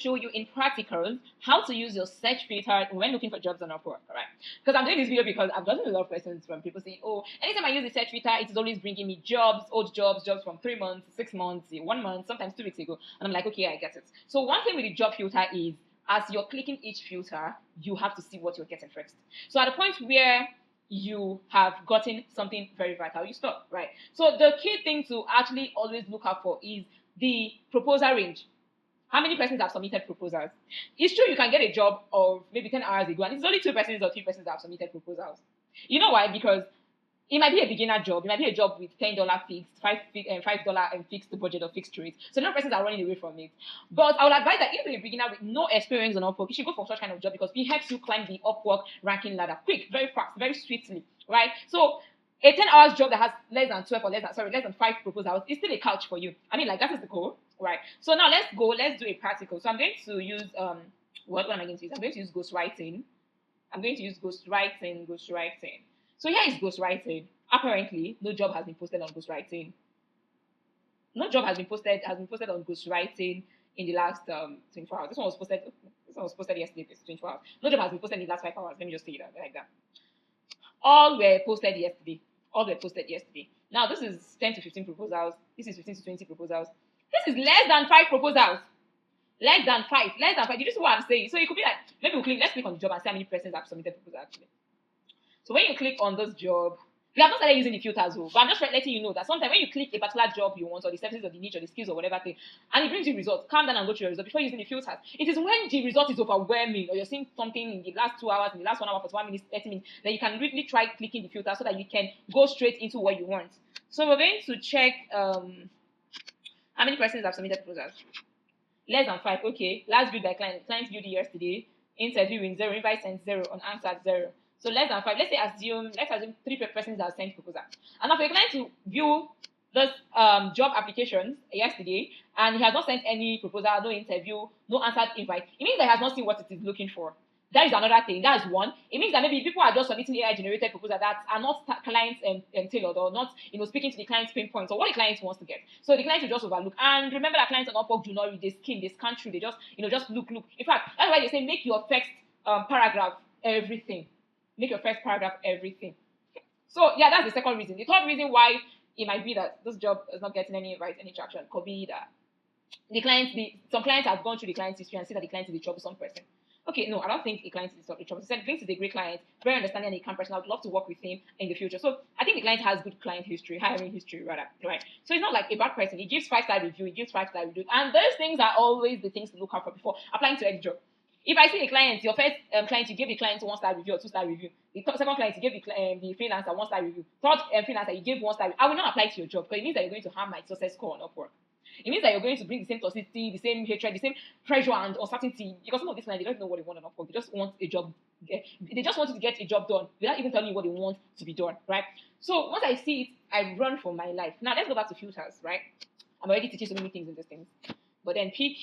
show you in practical how to use your search filter when looking for jobs on Upwork, right? Because I'm doing this video because I've gotten a lot of questions from people saying, oh, anytime I use the search filter, it is always bringing me jobs, old jobs, jobs from 3 months, 6 months, 1 month, sometimes 2 weeks ago. And I'm like, okay, I get it. So one thing with the job filter is, as you're clicking each filter, you have to see what you're getting first. So at the point where you have gotten something very vital, you stop, right? So the key thing to actually always look out for is the proposal range. How many persons have submitted proposals? It's true you can get a job of maybe 10 hours ago, and it's only 2 persons or 3 persons that have submitted proposals. You know why? Because it might be a beginner job. It might be a job with $10 fixed, $5 fixed budget or fixed rate. So no persons are running away from it. But I would advise that if you're a beginner with no experience on Upwork, you should go for such kind of job because it helps you climb the Upwork ranking ladder quick, very fast, very swiftly, right? So a 10 hours job that has less than 12 or less than 5 proposals is still a couch for you. I mean, like, that is the goal, right? So now let's do a practical. So I'm going to use what am I going to use? I'm going to use ghostwriting. So here is ghostwriting. Apparently, no job has been posted on ghostwriting. No job has been posted on ghostwriting in the last 24 hours. This one was posted yesterday, 24 hours. No job has been posted in the last 5 hours. Let me just say that like that. All were posted yesterday. Now this is 10 to 15 proposals. This is 15 to 20 proposals. This is less than 5 proposals. Less than five. Did you see what I'm saying? So it could be like, maybe let's click on the job and see how many persons have submitted proposals actually. So when you click on this job, we have not started using the filters, but I'm just letting you know that sometimes when you click a particular job you want, or the services or the niche or the skills or whatever thing, and it brings you results, calm down and go through your result before using the filters. It is when the result is overwhelming, or you're seeing something in the last 2 hours, in the last 1 hour, 41 minutes, 30 minutes, then you can really try clicking the filter so that you can go straight into what you want. So we're going to check how many persons have submitted proposals. Less than 5. Okay. Last viewed by client. Client viewed yesterday. Interviewing 0. Invite sent 0. Unanswered 0. So less than 5. Let's assume 3 persons that have sent proposal. And now for a client to view this job applications yesterday and he has not sent any proposal, no interview, no answered invite, it means that he has not seen what it is looking for. That is another thing. That is one. It means that maybe people are just submitting AI-generated proposals that are not clients tailored, or not, speaking to the client's pain points or what the client wants to get. So the client will just overlook. And remember that clients on Upwork do not read, they skim, they scan through, they just, just look. In fact, that's why they say make your first paragraph everything. Make your first paragraph everything. So yeah, that's the second reason. The third reason why it might be that this job is not getting any traction could be that some clients have gone through the client's history and see that the client is a troublesome person. Okay, no, I don't think a client is a troublesome. The client is a great client, very understanding and a calm person. I would love to work with him in the future. So I think the client has good client history, hiring history rather, right? So it's not like a bad person. He gives 5-star review, and those things are always the things to look out for before applying to any job. If I see a client, your first client, you give the client 1-star review or 2-star review. The second client, you give the freelancer 1-star review. Third freelancer, you give 1-star review. I will not apply to your job because it means that you're going to harm my success score on Upwork. It means that you're going to bring the same toxicity, the same hatred, the same pressure and uncertainty. Because some of these clients, they don't know what they want on Upwork. They just want a job. They just want you to get a job done without even telling you what they want to be done, right? So once I see it, I run for my life. Now let's go back to filters, right? I'm already teaching so many things in these things. But then pick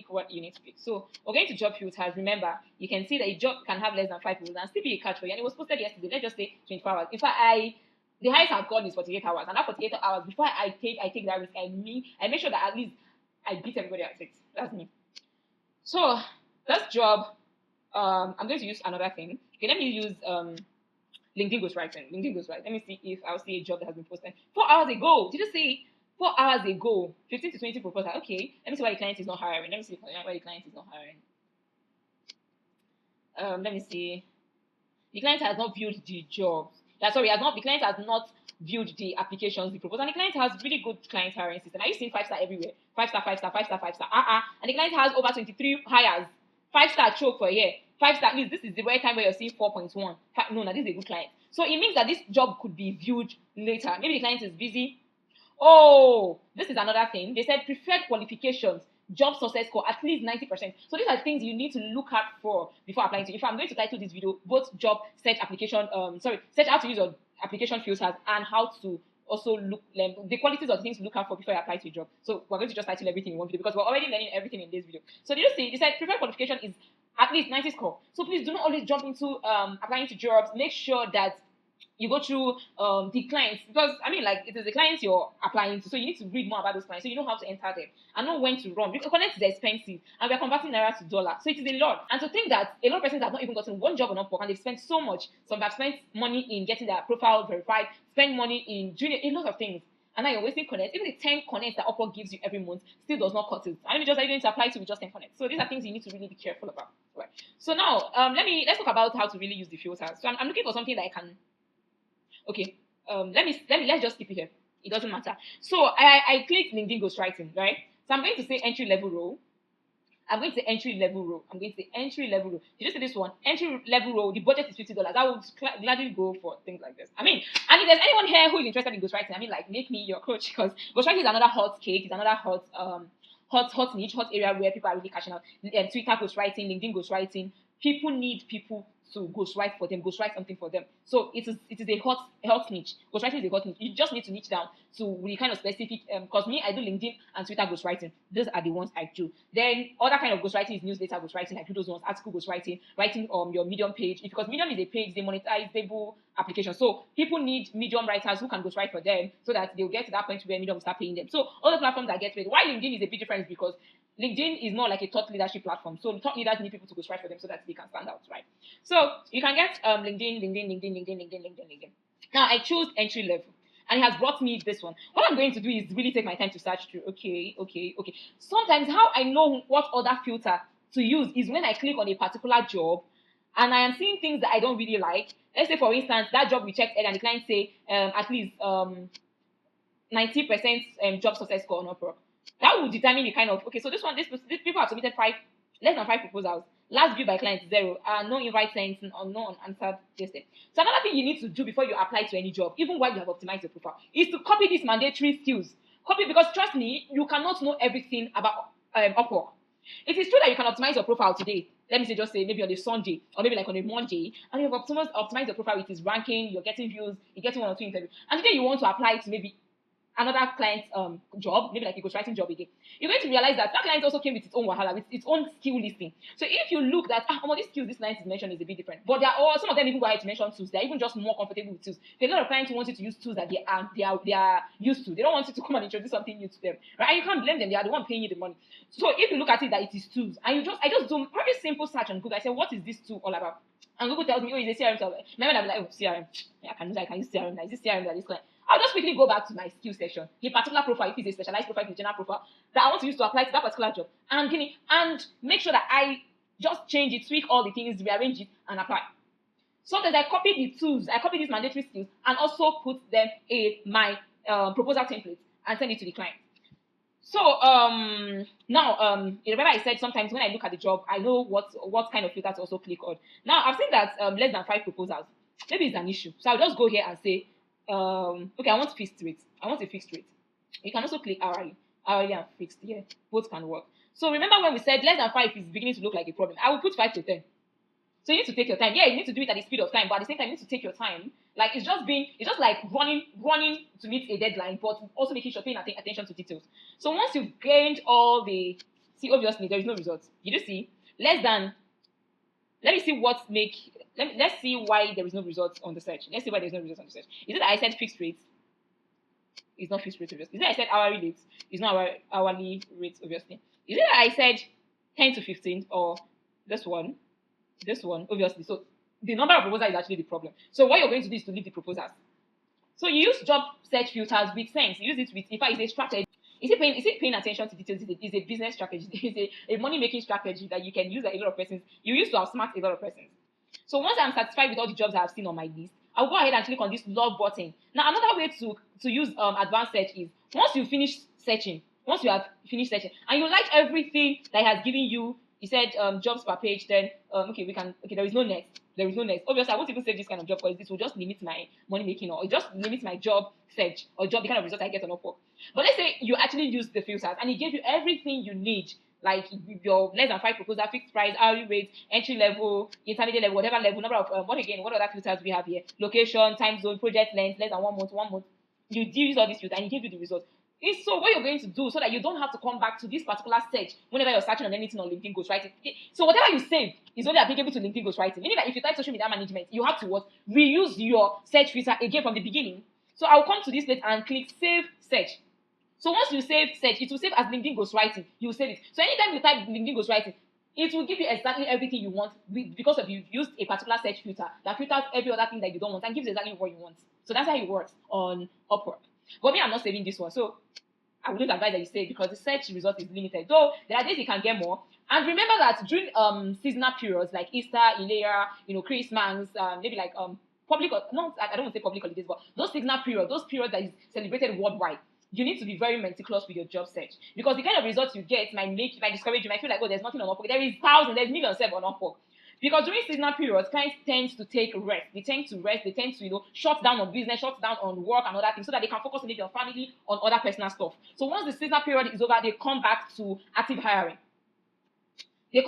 what you need to pick. So we're going to job filters. Remember, you can see that a job can have less than 5 people and still be a catch for you. And it was posted yesterday. Let's just say 24 hours. In fact, the highest I've gone is 48 hours. And that 48 hours, before I take that risk, I make sure that at least I beat everybody at it. That's me. So this job, I'm going to use another thing. Okay, let me use LinkedIn ghostwriting. Let me see if I'll see a job that has been posted 4 hours ago. Did you see? 4 hours ago, 15 to 20 proposals. Okay, let me see why the client is not hiring. Let me see why the client is not hiring. Let me see. The client has not viewed the jobs. The client has not viewed the applications, the proposal. And the client has really good client hiring system. Are you seeing 5-star everywhere? 5-star, 5-star, 5-star, 5-star. And the client has over 23 hires. 5-star choke for a year. 5-star, at least this is the right time where you're seeing 4.1. No, this is a good client. So it means that this job could be viewed later. Maybe the client is busy. Oh, this is another thing. They said preferred qualifications, job success score, at least 90%. So these are things you need to look out for before applying to. If I'm going to title this video, both job search application, search how to use your application filters and how to also look the qualities of the things to look out for before you apply to a job. So we're going to just title everything in one video because we're already learning everything in this video. So did you see? They said preferred qualification is at least 90 score. So please do not always jump into applying to jobs. Make sure that you go through the clients, because I mean, like, it is the clients you're applying to, so you need to read more about those clients so you know how to enter them and know when to run, because connect is expensive and we're converting naira to dollar, so it is a lot. And to think that a lot of persons have not even gotten one job on Upwork and they've spent so much. Some have spent money in getting their profile verified, spend money in doing a lot of things, and now you're wasting connect. Even the 10 connects that Upwork gives you every month still does not cut it. I mean, just are you going to apply to with just 10 connects? So these are things you need to really be careful about. Right. So now let's talk about how to really use the filters. So I'm looking for something that I can. Okay. Let's just keep it here. It doesn't matter. So I clicked LinkedIn ghostwriting, right? So I'm going to say entry level role. I'm going to say entry level role. I'm going to say entry level role. Did you see this one? Entry level role. The budget is $50. I would gladly go for things like this. I mean, and if there's anyone here who is interested in ghostwriting, I mean, like, make me your coach, because ghostwriting is another hot cake. It's another hot niche, hot area where people are really catching out. Twitter ghostwriting, LinkedIn ghostwriting. People need people to ghostwrite for them, ghostwrite something for them. So it is a hot niche. Ghostwriting is a hot niche. You just need to niche down to the kind of specific. Because me, I do LinkedIn and Twitter ghostwriting. Those are the ones I do. Then other kind of ghostwriting is newsletter ghostwriting. I do those ones. Article ghostwriting, writing your Medium page. Because Medium is a page, they monetizable application. So people need Medium writers who can ghostwrite for them, so that they'll get to that point where Medium will start paying them. So other platforms that get paid. Why LinkedIn is a big difference, because LinkedIn is more like a thought leadership platform. So thought leaders need people to ghostwrite for them so that they can stand out, right? So you can get LinkedIn. Now I choose entry level, and it has brought me this one. What I'm going to do is really take my time to search through. Okay. Sometimes how I know what other filter to use is when I click on a particular job and I am seeing things that I don't really like. Let's say, for instance, that job we checked and the client say at least 90% job success score on Upwork. That will determine the kind of, okay, so this people have submitted less than 5 proposals. Last view by client 0, no invite sent or no unanswered tested. So another thing you need to do before you apply to any job, even while you have optimized your profile, is to copy these mandatory skills. Copy, because trust me, you cannot know everything about Upwork. It is true that you can optimize your profile today. Let me say, just say maybe on a Sunday or maybe like on a Monday, and you've optimized your profile with its ranking, you're getting views, you're getting 1 or 2 interviews, and today you want to apply to maybe another client's job, maybe like a ghostwriting job again, you're going to realize that that client also came with its own wahala, with its own skill listing. So if you look that, these skills this client is mentioned is a bit different, but some of them even go ahead to mention tools. They're even just more comfortable with tools. There are a lot of clients who want you to use tools that they are used to. They don't want you to come and introduce something new to them, right? And you can't blame them. They are the one paying you the money. So if you look at it that it is tools, and I just do a very simple search on Google. I say, what is this tool all about? And Google tells me, oh, it's a CRM tool. Remember, I'm like, oh, CRM. Yeah, I can use CRM. Is this CRM that this client? I'll just quickly go back to my skill section, the particular profile, if it's a specialized profile, if it's a general profile, that I want to use to apply to that particular job, and make sure that I just change it, tweak all the things, rearrange it, and apply. Sometimes I copy the tools, I copy these mandatory skills, and also put them in my proposal template and send it to the client. So now you remember I said sometimes when I look at the job, I know what kind of filter to also click on. Now I've seen that less than 5 proposals, maybe it's an issue. So I'll just go here and say, okay, I want fixed rate. I want a fixed rate. You can also click hourly and fixed. Yeah, both can work. So remember when we said less than 5 is beginning to look like a problem. I will put 5 to 10. So you need to take your time. Yeah, you need to do it at the speed of time, but at the same time, you need to take your time. Like it's just like running to meet a deadline, but also making sure paying attention to details. So once you've gained all the, see, obviously there is no results. Did you see? Less than. Let's see why there is no results on the search. Let's see why there's no results on the search. Is it that I said fixed rates? It's not fixed rate, obviously. Is it that I said hourly rates? It's not our hourly rates, obviously. Is it that I said 10 to 15 or this one, obviously? So the number of proposals is actually the problem. So what you're going to do is to leave the proposals. So you use job search filters with sense. You use it with, in fact, it's a strategy. Is it paying attention to details? It's a business strategy. It's a money-making strategy that you can use at a lot of persons. You used to outsmart a lot of persons. So once I'm satisfied with all the jobs I have seen on my list, I'll go ahead and click on this log button. Now, another way to use advanced search is once you have finished searching, and you like everything that has given you, you said jobs per page, then there is no next. There is no next. Obviously, I won't even save this kind of job because this will just limit my money making, or it just limits my job search or the kind of results I get on Upwork. But let's say you actually use the filters and it gave you everything you need, like your less than 5 proposal, fixed price, hourly rate, entry level, intermediate level, whatever level, number of what other filters we have here? Location, time zone, project length, less than 1 month. You use all these filters and it gives you the results. It's so what you're going to do so that you don't have to come back to this particular search whenever you're searching on anything on LinkedIn ghostwriting. So whatever you save is only applicable to LinkedIn ghostwriting. Meaning that if you type social media management, you have to what? Reuse your search filter again from the beginning. So I'll come to this place and click save search. So once you save search, it will save as LinkedIn ghostwriting. You will save it. So anytime you type LinkedIn ghostwriting, it will give you exactly everything you want because of you've used a particular search filter that filters every other thing that you don't want and gives exactly what you want. So that's how it works on Upwork. But me, I'm not saving this one. So I wouldn't advise that you save because the search result is limited. Though there are days you can get more. And remember that during seasonal periods like Easter, Ilea, Christmas, maybe like public, no, I don't want to say public holidays, but those seasonal periods, those periods that is celebrated worldwide, you need to be very meticulous with your job search because the kind of results you get might discourage you. Might feel like, oh, there's nothing on Upwork. There is thousands, there's millions on Upwork. Because during seasonal periods, clients tend to take rest. They tend to rest. They tend to, shut down on business, shut down on work and other things so that they can focus on maybe on family, on other personal stuff. So once the seasonal period is over, they come back to active hiring. So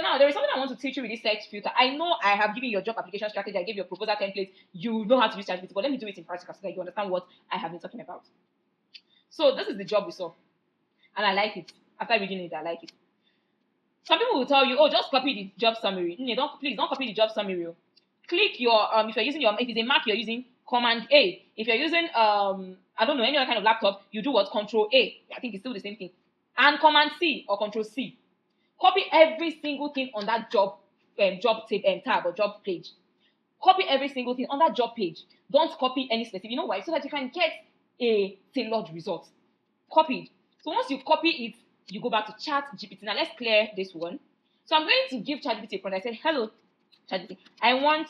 now there is something I want to teach you with this search filter. I know I have given you your job application strategy. I gave you a proposal template. You know how to use ChatGPT, but let me do it in practical so that you understand what I have been talking about. So this is the job we saw, and I like it. After reading it, I like it. Some people will tell you, oh, just copy the job summary. Please don't copy the job summary. Click your if you're using if it's a Mac, you're using Command A. If you're using I don't know, any other kind of laptop, you do what? Control A. I think it's still the same thing. And Command C or Control C. Copy every single thing on that tab or job page. Copy every single thing on that job page. Don't copy any specific. You know why? So that you can get a tailored result. Copied. So once you copy it, you go back to ChatGPT. Now let's clear this one. So I'm going to give ChatGPT a prompt. I said, hello, ChatGPT. I want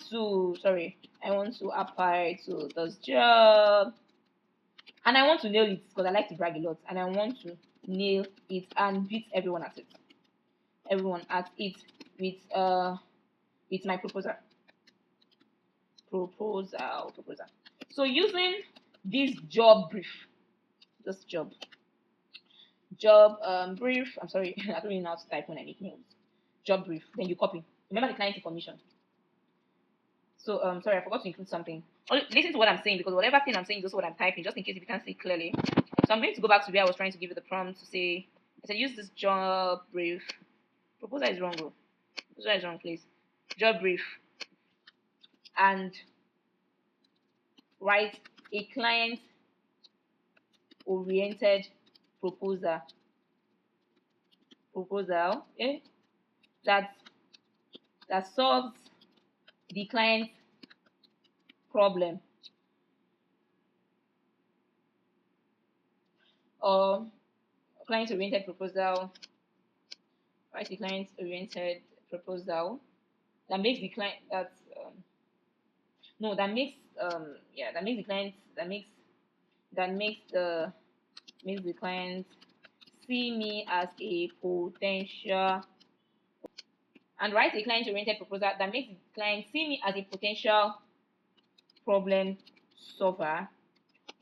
to apply to this job. And I want to nail it because I like to brag a lot. And I want to nail it and beat everyone at it. With my proposal. So using this job brief, brief. I'm sorry, I don't really know how to type when I make names. Job brief. Then you copy. Remember the client information. So sorry, I forgot to include something. Listen to what I'm saying because whatever thing I'm saying is also what I'm typing, just in case if you can't see clearly. So I'm going to go back to where I was trying to give you the prompt to say. I said use this job brief. Proposal is wrong, bro. Proposal is wrong, please. Job brief. And write a client-oriented proposal. That solves the client's problem or client-oriented proposal. Write a client-oriented proposal that makes the client makes the client see me as a potential, and write a client-oriented proposal that makes the client see me as a potential problem solver.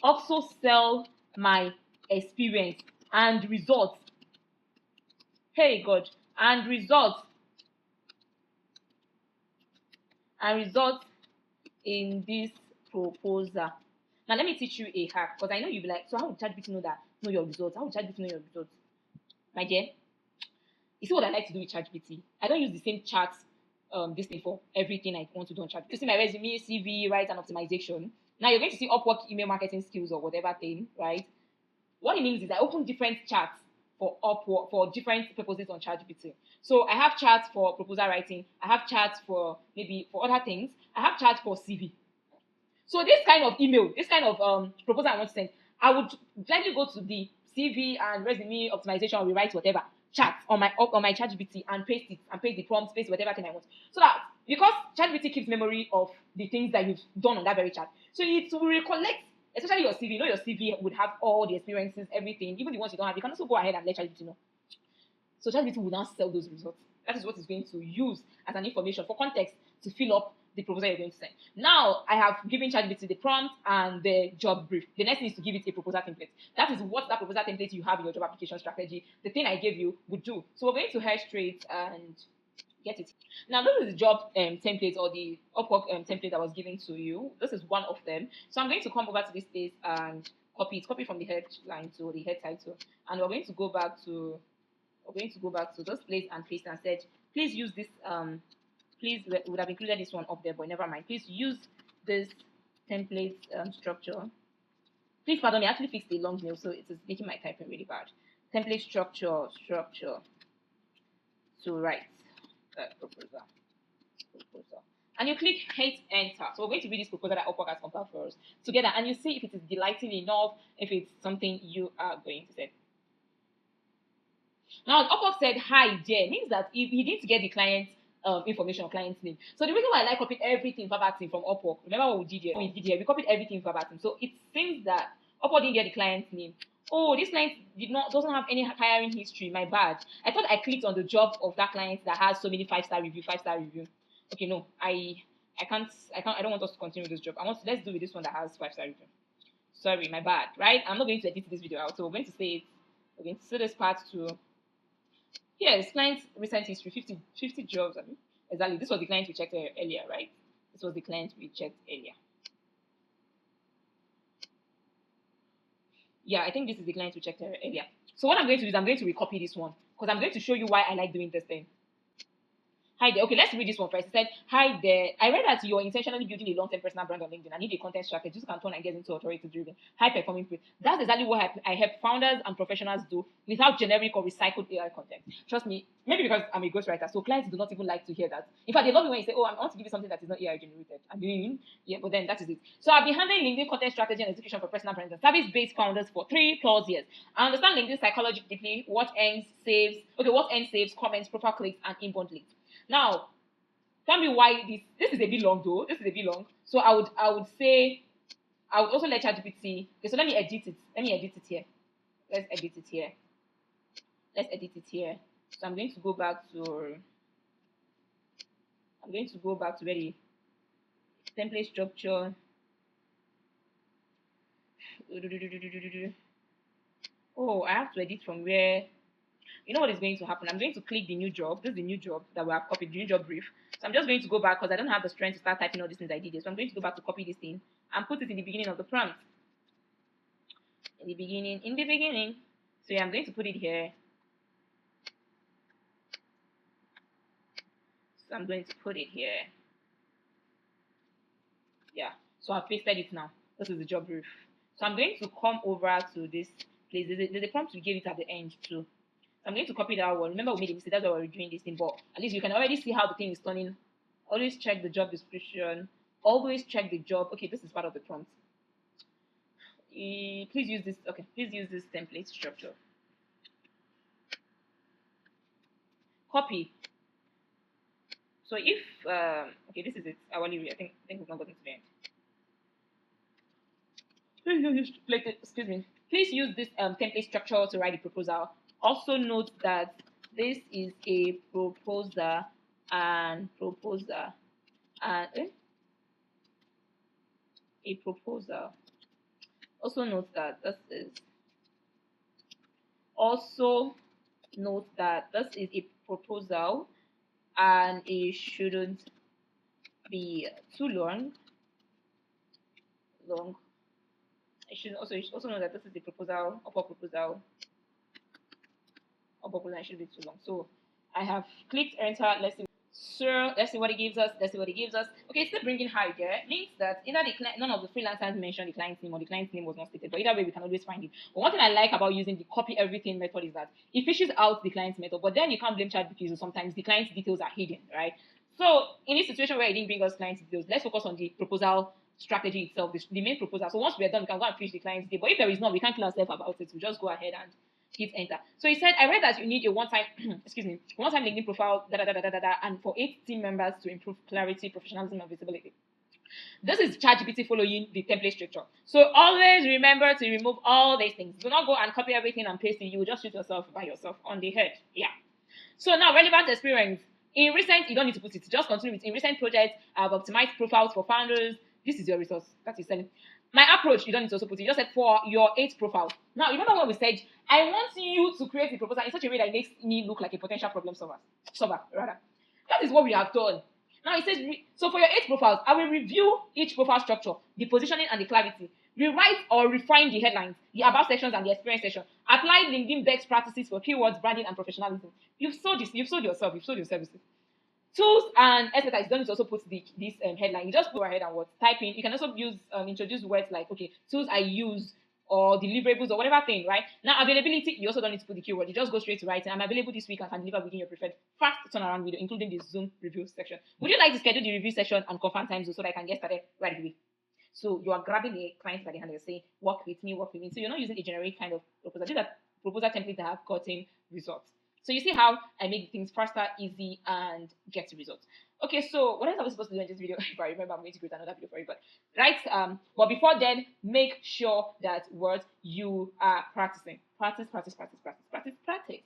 Also sell my experience and results. Hey God, and results in this proposal. Now let me teach you a hack because I know you'll be like, so how would ChatGPT know your results? How would ChatGPT know your results? My dear, you see what I like to do with ChatGPT? I don't use the same chat this thing for everything I want to do on ChatGPT. You see my resume, CV, write and optimization. Now you're going to see Upwork email marketing skills or whatever thing, right? What it means is I open different chats for Upwork for different purposes on ChatGPT. So I have chats for proposal writing. I have chats for maybe for other things. I have chats for CV. So this kind of email, this kind of proposal I want to send, I would gladly go to the CV and resume optimization or rewrite whatever chat on my ChatGPT and paste the prompts, paste whatever thing I want. So that because ChatGPT keeps memory of the things that you've done on that very chat, so it will recollect, especially your CV. You know your CV would have all the experiences, everything, even the ones you don't have. You can also go ahead and let ChatGPT know. So ChatGPT will now sell those results. That is what it's going to use as an information for context to fill up the proposal you're going to send. Now I have given ChatGPT the prompt and the job brief. The next thing is to give it a proposal template. That is what that proposal template you have in your job application strategy, the thing I gave you, would do. So we're going to head straight and get it. Now this is the job template or the Upwork template that was given to you. This is one of them. So I'm going to come over to this place and copy from the headline to the head title, and we're going to go back to this place and paste and said, please use this please, we would have included this one up there, but never mind. Please use this template structure. Please pardon me, I actually fixed the long nail, so it is making my typing really bad. Template structure to write proposal. And you click hit enter. So we're going to read this proposal that Upwork has compiled for us together, and you see if it is delighting enough, if it's something you are going to say. Now, Upwork said hi there means that if he didn't get the client's information or client's name. So the reason why I like copied everything verbatim from Upwork, remember what we did here? We copied everything verbatim. So it seems that Upwork didn't get the client's name. Oh, this client doesn't have any hiring history. My bad. I thought I clicked on the job of that client that has so many 5-star review. Okay, no, I don't want us to continue with this job. Let's do with this one that has 5-star review. Sorry, my bad. Right? I'm not going to edit this video out, so we're going to say it. We're going to say this part to. Yes, client's recent history, 50 jobs. I mean, exactly. This was the client we checked earlier, right? This was the client we checked earlier. Yeah, I think this is the client we checked earlier. So what I'm going to do is I'm going to recopy this one because I'm going to show you why I like doing this thing. Hi there. Okay, let's read this one first. It said, hi there. I read that you're intentionally building a long-term personal brand on LinkedIn. I need a content strategy. This can turn ideas into authority-driven, high-performing print. That's exactly what I help founders and professionals do without generic or recycled AI content. Trust me, maybe because I'm a ghostwriter, so clients do not even like to hear that. In fact, they love it when you say, oh, I want to give you something that is not AI generated. I mean, yeah, but then that is it. So I've been handling LinkedIn content strategy and execution for personal brands and service-based founders for 3+ years. I understand LinkedIn psychology deeply, what ends saves, comments, profile clicks, and inbound leads. Now, tell me why this is a bit long though. This is a bit long. So I would also let ChatGPT. Okay, so let me edit it. Here. Let's edit it here. So I'm going to go back to where the template structure. Oh, I have to edit from where. You know what is going to happen? I'm going to click the new job. This is the new job that we have copied, the new job brief. So I'm just going to go back because I don't have the strength to start typing all these things I did. So I'm going to go back to copy this thing and put it in the beginning of the prompt. In the beginning. So yeah, I'm going to put it here. So I'm going to put it here. Yeah. So I've pasted it now. This is the job brief. So I'm going to come over to this place. There's a prompt we gave it at the end too. I'm going to copy that one. Remember, we made a mistake. That's why we're doing this thing. But at least you can already see how the thing is turning. Always check the job description. Always check the job. Okay, this is part of the prompt. Please use this. Okay, please use this template structure. Copy. So if okay, this is it. Hourly rate. I think we've not gotten to the end. Excuse me. Please use this template structure to write the proposal. Also note that this is a proposer and a proposal. Also note that this is a proposal and it shouldn't be too long. I should also know that this is a proposal, upper proposal. It should be too long. So I have clicked enter. Let's see what it gives us. Okay, it's still bringing hi there. Means that either none of the freelancers mentioned the client's name or the client's name was not stated. But either way, we can always find it. But one thing I like about using the copy everything method is that it fishes out the client's method. But then you can't blame ChatGPT because sometimes the client's details are hidden, right? So in this situation where it didn't bring us client's details, let's focus on the proposal strategy itself, the main proposal. So once we're done, we can go and fish the client's details. But if there is none, we can't kill ourselves about it. We just go ahead and hit enter. So he said, I read that you need a one-time LinkedIn profile, and for 8 team members to improve clarity, professionalism, and visibility. This is ChatGPT following the template structure. So always remember to remove all these things. Do not go and copy everything and paste it. You will just shoot yourself by yourself on the head. Yeah. So now, relevant experience. In recent, you don't need to put it. Just continue with in recent projects. I've optimized profiles for founders. This is your resource. That is selling. My approach, you don't need to also put it. You just said for your 8 profiles. Now, remember what we said? I want you to create a proposal in such a way that it makes me look like a potential problem solver. That is what we have done. Now, it says, so for your 8 profiles, I will review each profile structure, the positioning and the clarity. Rewrite or refine the headlines, the about sections, and the experience section. Apply LinkedIn best practices for keywords, branding, and professionalism. You've sold this. You've sold yourself. You've sold your services. Tools and expertise. Don't need to also put this headline. You just go ahead and what type in. You can also use introduce words like okay, tools I use or deliverables or whatever thing, right? Now availability, you also don't need to put the keyword. You just go straight to writing. I'm available this week and can deliver within your preferred fast turnaround video, including the Zoom review section. Would you like to schedule the review session and confirm times so that I can get started right away? So you are grabbing a client by the hand and saying, work with me, work with me. So you're not using a generic kind of proposal. These are proposal templates that have gotten results. So you see how I make things faster, easy, and get results. Okay, so what else are we supposed to do in this video? If I remember, I'm going to create another video for you. But before then, make sure that what you are practicing. Practice, practice, practice, practice, practice, practice.